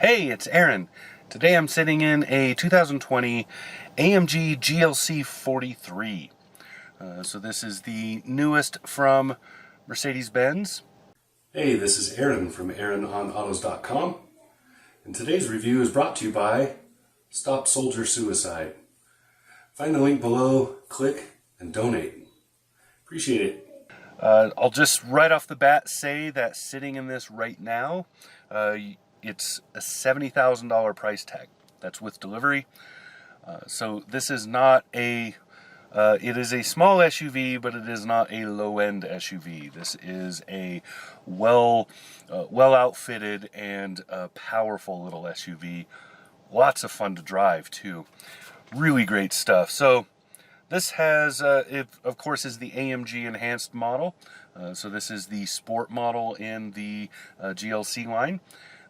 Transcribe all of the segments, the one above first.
Hey, it's Aaron. Today I'm sitting in a 2020 AMG GLC43. So this is the newest from Mercedes-Benz. Hey, this is Aaron from AaronOnAutos.com. And today's review is brought to you by Stop Soldier Suicide. Find the link below, click, and donate. Appreciate it. I'll just right off the bat say that sitting in this right now, it's a $70,000 price tag. That's with delivery. So this is not a, it is a small SUV, but it is not a low-end SUV. This is a well outfitted and powerful little SUV. Lots of fun to drive too. Really great stuff. So this has, it of course is the AMG enhanced model. So this is the sport model in the GLC line.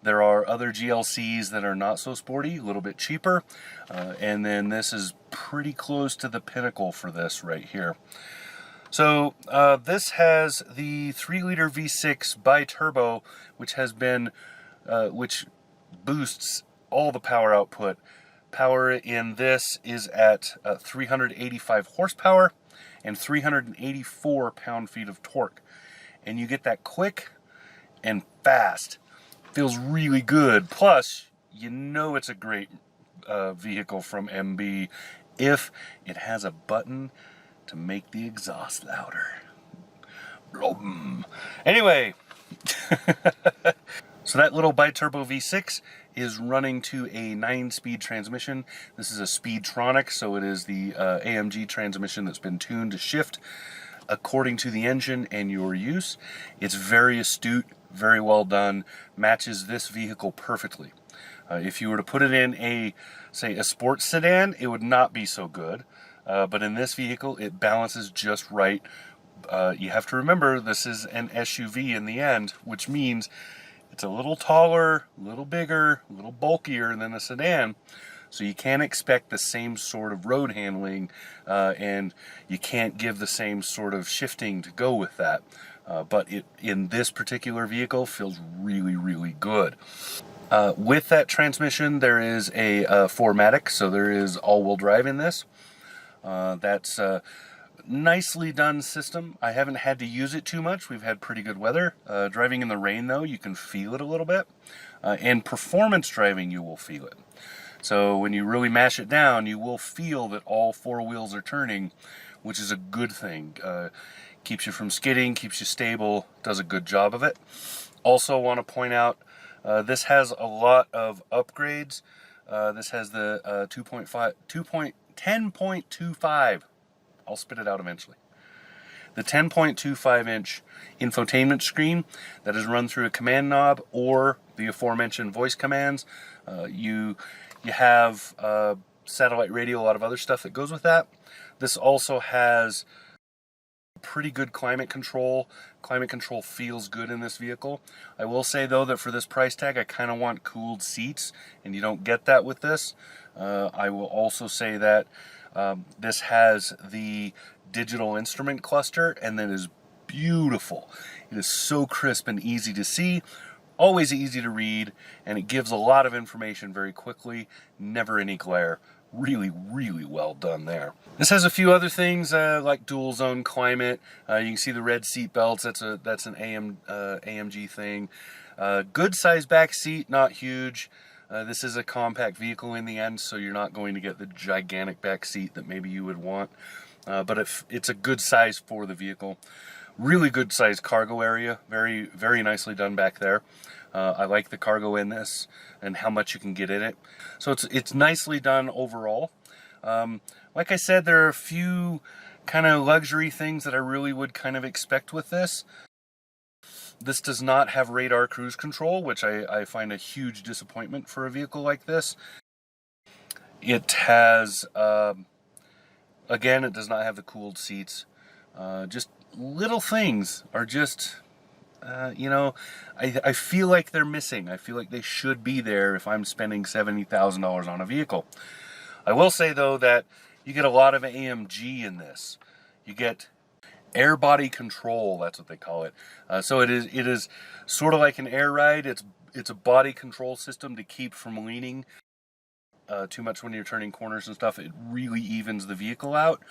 There are other GLCs that are not so sporty, a little bit cheaper, and then this is pretty close to the pinnacle for this right here. So this has the 3-liter V6 bi-turbo, which has been, which boosts all the power output. Power in this is at 385 horsepower and 384 pound-feet of torque, and you get that quick and fast. Feels really good. Plus, you know it's a great vehicle from MB if it has a button to make the exhaust louder. Anyway, so that little bi-turbo V6 is running to a 9-speed transmission. This is a Speedtronic, so it is the AMG transmission that's been tuned to shift according to the engine and your use. It's very astute, very well done, matches this vehicle perfectly. If you were to put it in a, say, a sports sedan, it would not be so good. But in this vehicle, it balances just right. You have to remember, this is an SUV in the end, which means it's a little taller, a little bigger, a little bulkier than a sedan. So you can't expect the same sort of road handling, and you can't give the same sort of shifting to go with that. But it, in this particular vehicle, feels really, really good. With that transmission, there is a 4MATIC, so there is all-wheel drive in this. That's a nicely done system. I haven't had to use it too much. We've had pretty good weather. Driving in the rain, though, you can feel it a little bit. And performance driving, you will feel it. So when you really mash it down, you will feel that all 4 wheels are turning, which is a good thing. Keeps you from skidding, keeps you stable, does a good job of it. Also want to point out, this has a lot of upgrades. This has the 10.25. I'll spit it out eventually. The 10.25-inch infotainment screen that is run through a command knob or the aforementioned voice commands. You have satellite radio, a lot of other stuff that goes with that. This also has pretty good climate control. Climate control feels good in this vehicle. I will say, though, that for this price tag, I kind of want cooled seats, and you don't get that with this. I will also say that this has the digital instrument cluster, and that is beautiful. It is so crisp and easy to see, always easy to read, and it gives a lot of information very quickly, never any glare. Really, really well done there. This has a few other things like dual zone climate. You can see the red seat belts. That's an AMG thing. Good size back seat, not huge. This is a compact vehicle in the end, so you're not going to get the gigantic back seat that maybe you would want. But it's a good size for the vehicle. Really good size cargo area. Very, very nicely done back there. I like the cargo in this and how much you can get in it. So it's nicely done overall. Like I said, there are a few kind of luxury things that I really would kind of expect with this. This does not have radar cruise control, which I find a huge disappointment for a vehicle like this. It has, again, it does not have the cooled seats. Just little things are just, you know, I feel like they're missing. I feel like they should be there if I'm spending $70,000 on a vehicle. I will say, though, that you get a lot of AMG in this. You get air body control, that's what they call it. So it is sort of like an air ride. It's a body control system to keep from leaning too much when you're turning corners and stuff. It really evens the vehicle out.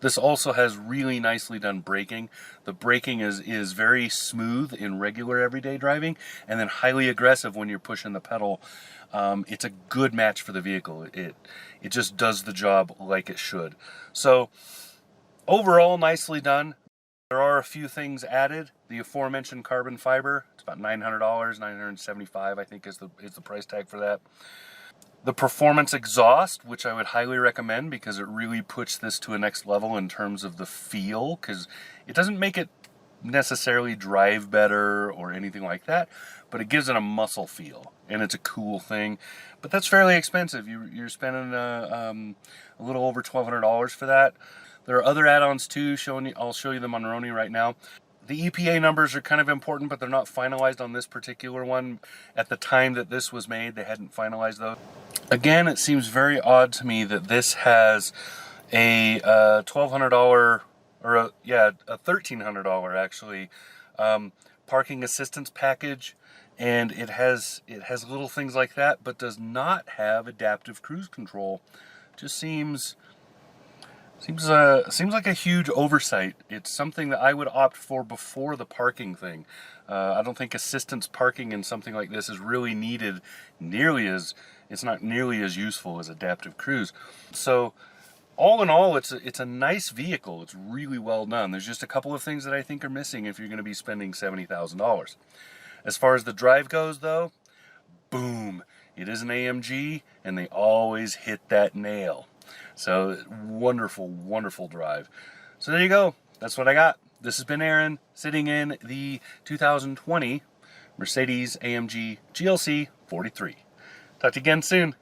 This also has really nicely done braking. The braking is very smooth in regular everyday driving, and then highly aggressive when you're pushing the pedal. It's a good match for the vehicle. It just does the job like it should. So overall, nicely done. There are a few things added. The aforementioned carbon fiber, it's about $900, $975 I think is the price tag for that. The performance exhaust, which I would highly recommend because it really puts this to a next level in terms of the feel, because it doesn't make it necessarily drive better or anything like that, but it gives it a muscle feel, and it's a cool thing. But that's fairly expensive. You're spending a little over $1,200 for that. There are other add-ons too. I'll show you them on Roni right now. The EPA numbers are kind of important, but they're not finalized on this particular one. At the time that this was made, they hadn't finalized those. Again, it seems very odd to me that this has a $1,200 or a $1,300 actually parking assistance package, and it has little things like that, but does not have adaptive cruise control. Just seems like a huge oversight. It's something that I would opt for before the parking thing. I don't think assistance parking in something like this is really needed it's not nearly as useful as adaptive cruise. So all in all, it's a nice vehicle. It's really well done. There's just a couple of things that I think are missing if you're going to be spending $70,000. As far as the drive goes though, boom, it is an AMG, and they always hit that nail. So wonderful, wonderful drive. So there you go. That's what I got. This has been Aaron sitting in the 2020 Mercedes AMG GLC 43. Talk to you again soon.